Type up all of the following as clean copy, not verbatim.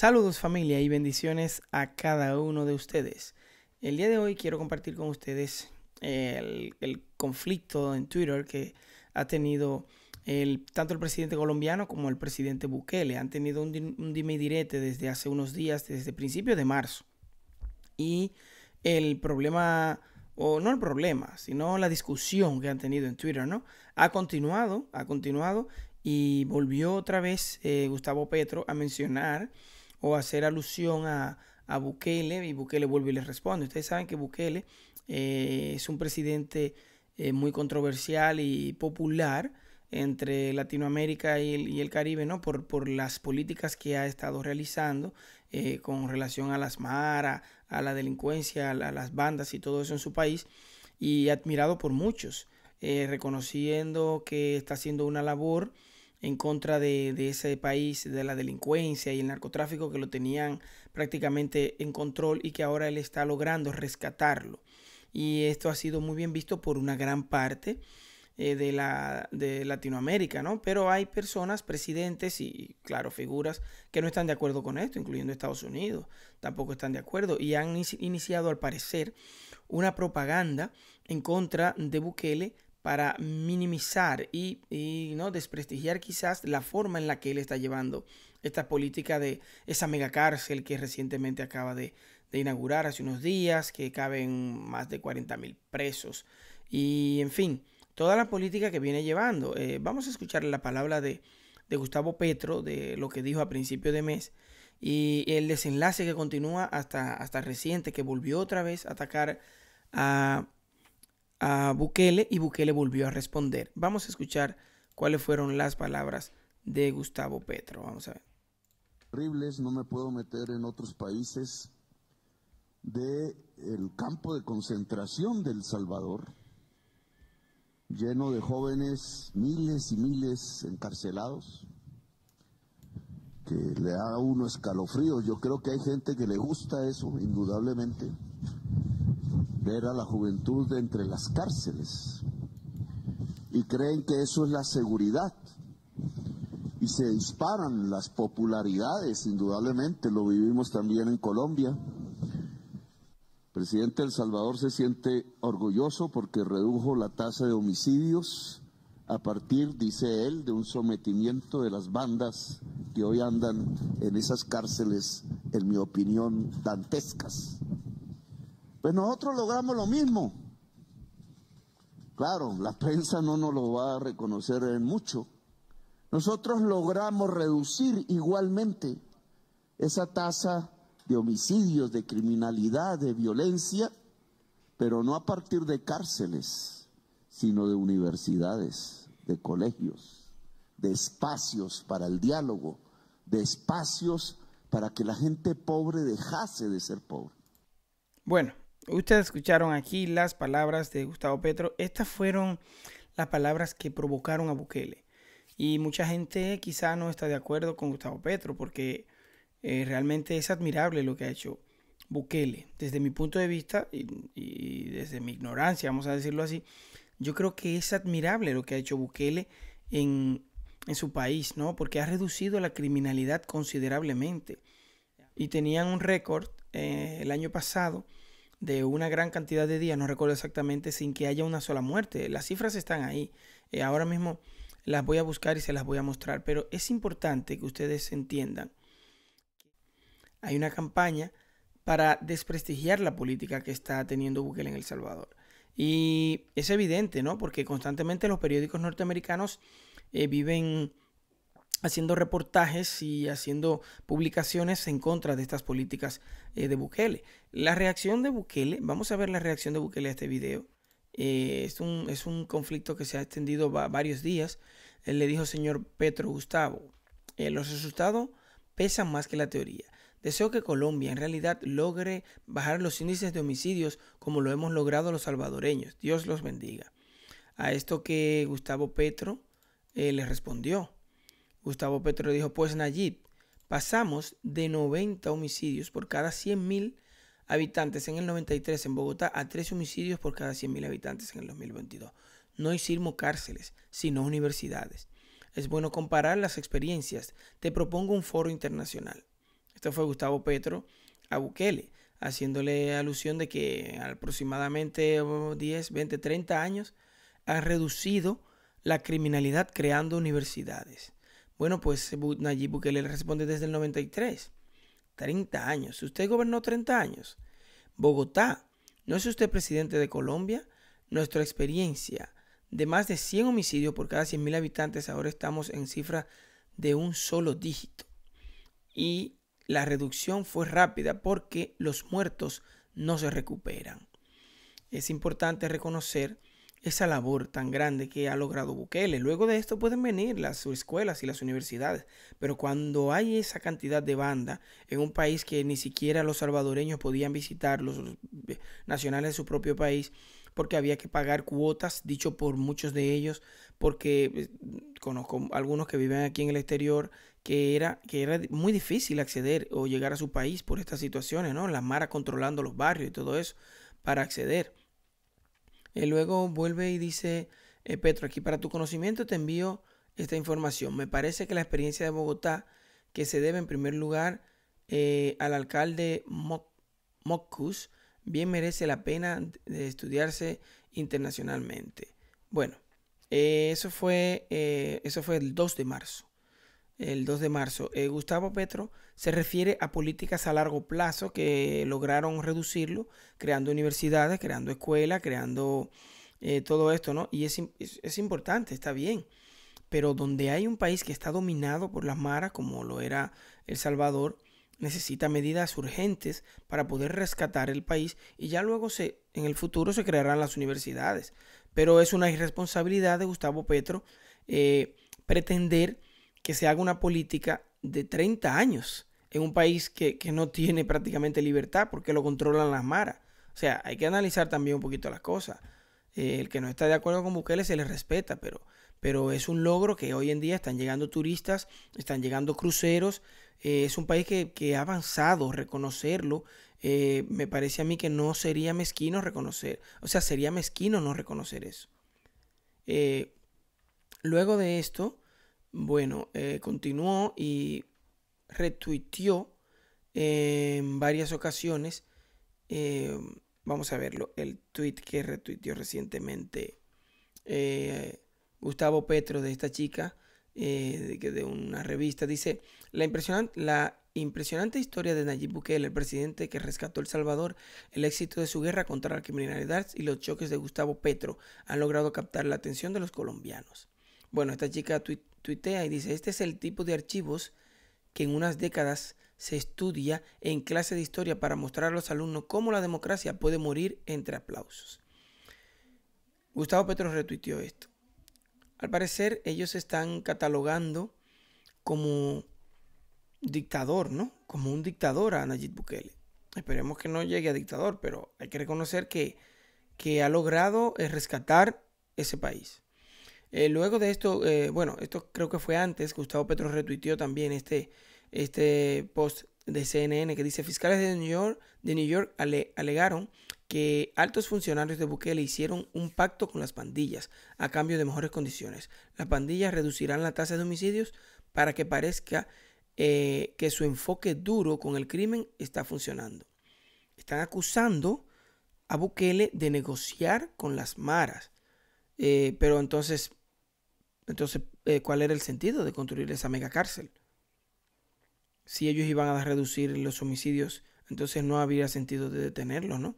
Saludos familia y bendiciones a cada uno de ustedes. El día de hoy quiero compartir con ustedes el conflicto en Twitter que ha tenido tanto el presidente colombiano como el presidente Bukele. Han tenido un dime y direte desde hace unos días, desde principios de marzo. Y el problema, o no el problema, sino la discusión que han tenido en Twitter, ¿no? Ha continuado y volvió otra vez Gustavo Petro a mencionar o hacer alusión a Bukele, y Bukele vuelve y le responde. Ustedes saben que Bukele es un presidente muy controversial y popular entre Latinoamérica y el Caribe, ¿no? Por las políticas que ha estado realizando con relación a las maras, a la delincuencia, a las bandas y todo eso en su país, y admirado por muchos, reconociendo que está haciendo una labor en contra de ese país, de la delincuencia y el narcotráfico que lo tenían prácticamente en control y que ahora él está logrando rescatarlo. Y esto ha sido muy bien visto por una gran parte de Latinoamérica, ¿no? Pero hay personas, presidentes y, claro, figuras que no están de acuerdo con esto, incluyendo Estados Unidos, tampoco están de acuerdo y han iniciado, al parecer, una propaganda en contra de Bukele para minimizar y no desprestigiar quizás la forma en la que él está llevando esta política de esa mega cárcel que recientemente acaba de inaugurar hace unos días, que caben más de 40,000 presos. Y en fin, toda la política que viene llevando. Vamos a escuchar la palabra de Gustavo Petro, de lo que dijo a principio de mes, y el desenlace que continúa hasta reciente, que volvió otra vez a atacar a Bukele y Bukele volvió a responder. Vamos a escuchar cuáles fueron las palabras de Gustavo Petro. Vamos a ver. Horribles, no me puedo meter en otros países del campo de concentración de El Salvador, lleno de jóvenes, miles y miles encarcelados, que le da a uno escalofríos. Yo creo que hay gente que le gusta eso, indudablemente, ver a la juventud entre las cárceles, y creen que eso es la seguridad, y se disparan las popularidades, indudablemente, lo vivimos también en Colombia. El presidente de El Salvador se siente orgulloso porque redujo la tasa de homicidios a partir, dice él, de un sometimiento de las bandas que hoy andan en esas cárceles, en mi opinión, dantescas. Pues nosotros logramos lo mismo. Claro, la prensa no nos lo va a reconocer en mucho. Nosotros logramos reducir igualmente esa tasa de homicidios, de criminalidad, de violencia, pero no a partir de cárceles, sino de universidades, de colegios, de espacios para el diálogo, de espacios para que la gente pobre dejase de ser pobre. Bueno, ustedes escucharon aquí las palabras de Gustavo Petro. Estas fueron las palabras que provocaron a Bukele. Y mucha gente quizá no está de acuerdo con Gustavo Petro porque realmente es admirable lo que ha hecho Bukele. Desde mi punto de vista y desde mi ignorancia, vamos a decirlo así, yo creo que es admirable lo que ha hecho Bukele en su país, ¿no? Porque ha reducido la criminalidad considerablemente. Y tenían un récord el año pasado de una gran cantidad de días, no recuerdo exactamente, sin que haya una sola muerte. Las cifras están ahí. Ahora mismo las voy a buscar y se las voy a mostrar, pero es importante que ustedes entiendan. Hay una campaña para desprestigiar la política que está teniendo Bukele en El Salvador. Y es evidente, ¿no? Porque constantemente los periódicos norteamericanos viven haciendo reportajes y haciendo publicaciones en contra de estas políticas de Bukele. La reacción de Bukele, vamos a ver la reacción de Bukele a este video. Es un conflicto que se ha extendido varios días. Él le dijo: señor Petro Gustavo, los resultados pesan más que la teoría. Deseo que Colombia en realidad logre bajar los índices de homicidios como lo hemos logrado los salvadoreños. Dios los bendiga. A esto que Gustavo Petro le respondió. Gustavo Petro dijo: pues Nayib, pasamos de 90 homicidios por cada 100,000 habitantes en el 93 en Bogotá a 13 homicidios por cada 100,000 habitantes en el 2022. No hicimos cárceles, sino universidades. Es bueno comparar las experiencias. Te propongo un foro internacional. Esto fue Gustavo Petro a Bukele, haciéndole alusión de que aproximadamente 10, 20, 30 años han reducido la criminalidad creando universidades. Bueno, pues Nayib Bukele le responde desde el 93. 30 años. ¿Usted gobernó 30 años? Bogotá. ¿No es usted presidente de Colombia? Nuestra experiencia de más de 100 homicidios por cada 100.000 habitantes, ahora estamos en cifra de un solo dígito. Y la reducción fue rápida porque los muertos no se recuperan. Es importante reconocer esa labor tan grande que ha logrado Bukele. Luego de esto pueden venir las escuelas y las universidades, pero cuando hay esa cantidad de banda en un país que ni siquiera los salvadoreños podían visitar, los nacionales de su propio país, porque había que pagar cuotas, dicho por muchos de ellos, porque conozco algunos que viven aquí en el exterior, que era muy difícil acceder o llegar a su país por estas situaciones, ¿no? La Mara controlando los barrios y todo eso para acceder. Luego vuelve y dice, Petro, aquí para tu conocimiento te envío esta información. Me parece que la experiencia de Bogotá, que se debe en primer lugar al alcalde Mockus, bien merece la pena de estudiarse internacionalmente. Bueno, eso fue el 2 de marzo. El 2 de marzo. Gustavo Petro se refiere a políticas a largo plazo que lograron reducirlo, creando universidades, creando escuelas, creando todo esto, ¿no? Y es importante, está bien. Pero donde hay un país que está dominado por las maras, como lo era El Salvador, necesita medidas urgentes para poder rescatar el país y ya luego en el futuro se crearán las universidades. Pero es una irresponsabilidad de Gustavo Petro pretender que se haga una política de 30 años en un país que no tiene prácticamente libertad porque lo controlan las maras. O sea, hay que analizar también un poquito las cosas. El que no está de acuerdo con Bukele se le respeta, pero es un logro que hoy en día están llegando turistas, están llegando cruceros. Es un país que ha avanzado, reconocerlo. Me parece a mí que no sería mezquino reconocer, o sea, sería mezquino no reconocer eso. Luego de esto, bueno, continuó y retuiteó en varias ocasiones. Vamos a verlo, el tweet que retuiteó recientemente Gustavo Petro de esta chica, de una revista. Dice, la impresionante historia de Nayib Bukele, el presidente que rescató El Salvador, el éxito de su guerra contra la criminalidad y los choques de Gustavo Petro han logrado captar la atención de los colombianos. Bueno, esta chica tuitea y dice, este es el tipo de archivos que en unas décadas se estudia en clase de historia para mostrar a los alumnos cómo la democracia puede morir entre aplausos. Gustavo Petro retuiteó esto. Al parecer ellos están catalogando como dictador, ¿no? Como un dictador a Nayib Bukele. Esperemos que no llegue a dictador, pero hay que reconocer que ha logrado rescatar ese país. Luego de esto, bueno, esto creo que fue antes, Gustavo Petro retuiteó también este post de CNN que dice, fiscales de New York alegaron que altos funcionarios de Bukele hicieron un pacto con las pandillas a cambio de mejores condiciones. Las pandillas reducirán la tasa de homicidios para que parezca que su enfoque duro con el crimen está funcionando. Están acusando a Bukele de negociar con las maras. Pero entonces, ¿cuál era el sentido de construir esa mega cárcel? Si ellos iban a reducir los homicidios, entonces no habría sentido de detenerlos, ¿no?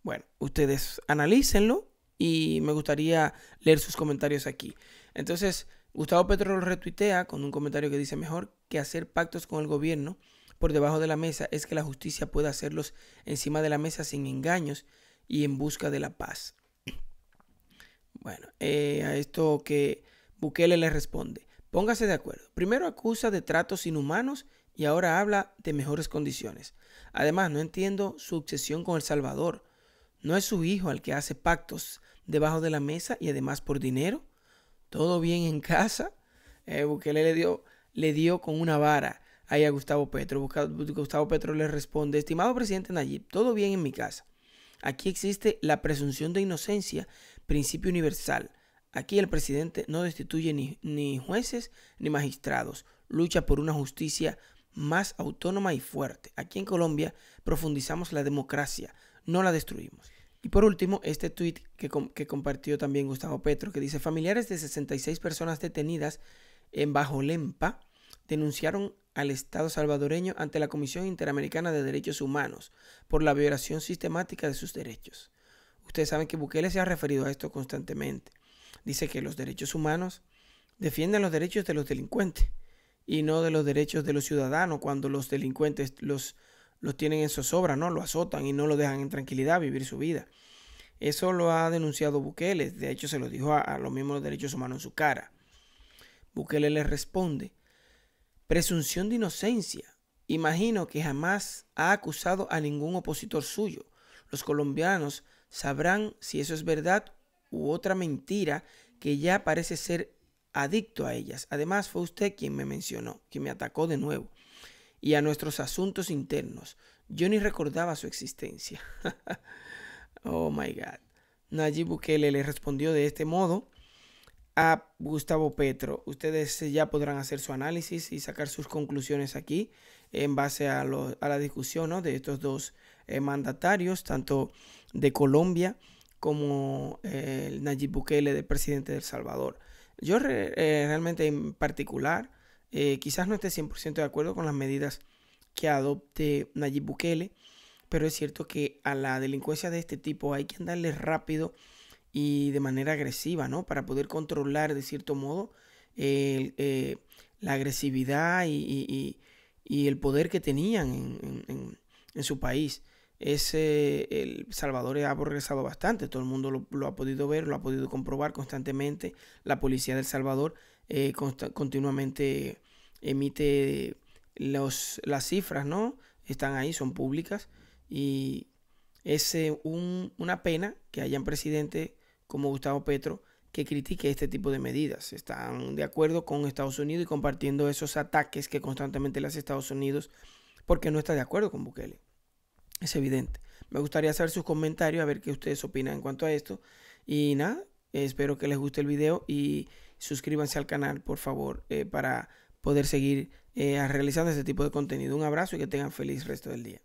Bueno, ustedes analícenlo y me gustaría leer sus comentarios aquí. Entonces, Gustavo Petro lo retuitea con un comentario que dice, mejor que hacer pactos con el gobierno por debajo de la mesa es que la justicia pueda hacerlos encima de la mesa sin engaños y en busca de la paz. Bueno, a esto que Bukele le responde, póngase de acuerdo. Primero acusa de tratos inhumanos y ahora habla de mejores condiciones. Además, no entiendo su obsesión con El Salvador. ¿No es su hijo al que hace pactos debajo de la mesa y además por dinero? ¿Todo bien en casa? Bukele le dio con una vara ahí a Gustavo Petro. Gustavo Petro le responde, estimado presidente Nayib, todo bien en mi casa. Aquí existe la presunción de inocencia, principio universal. Aquí el presidente no destituye ni jueces ni magistrados. Lucha por una justicia más autónoma y fuerte. Aquí en Colombia profundizamos la democracia, no la destruimos. Y por último, este tuit que compartió también Gustavo Petro, que dice: familiares de 66 personas detenidas en Bajo Lempa denunciaron al Estado salvadoreño ante la Comisión Interamericana de Derechos Humanos por la violación sistemática de sus derechos. Ustedes saben que Bukele se ha referido a esto constantemente. Dice que los derechos humanos defienden los derechos de los delincuentes y no de los derechos de los ciudadanos cuando los delincuentes los tienen en zozobra, ¿no? Lo azotan y no lo dejan en tranquilidad vivir su vida. Eso lo ha denunciado Bukele. De hecho, se lo dijo a los mismos derechos humanos en su cara. Bukele le responde: presunción de inocencia. Imagino que jamás ha acusado a ningún opositor suyo. Los colombianos sabrán si eso es verdad u otra mentira que ya parece ser adicto a ellas. Además, fue usted quien me mencionó, quien me atacó de nuevo. Y a nuestros asuntos internos. Yo ni recordaba su existencia. Oh my God. Nayib Bukele le respondió de este modo a Gustavo Petro. Ustedes ya podrán hacer su análisis y sacar sus conclusiones aquí en base a la discusión, ¿no?, de estos dos mandatarios, tanto de Colombia como el Nayib Bukele, del presidente de El Salvador. Yo realmente en particular quizás no esté 100% de acuerdo con las medidas que adopte Nayib Bukele, pero es cierto que a la delincuencia de este tipo hay que andarle rápido y de manera agresiva, ¿no?, para poder controlar de cierto modo la agresividad y el poder que tenían en su país. El Salvador ha progresado bastante, todo el mundo lo ha podido ver, lo ha podido comprobar constantemente. La policía de El Salvador continuamente emite las cifras, ¿no? Están ahí, son públicas, y es una pena que hayan presidentes como Gustavo Petro que critique este tipo de medidas. Están de acuerdo con Estados Unidos y compartiendo esos ataques que constantemente le hace Estados Unidos porque no está de acuerdo con Bukele. Es evidente. Me gustaría saber sus comentarios, a ver qué ustedes opinan en cuanto a esto. Y nada, espero que les guste el video y suscríbanse al canal, por favor, para poder seguir realizando este tipo de contenido. Un abrazo y que tengan feliz resto del día.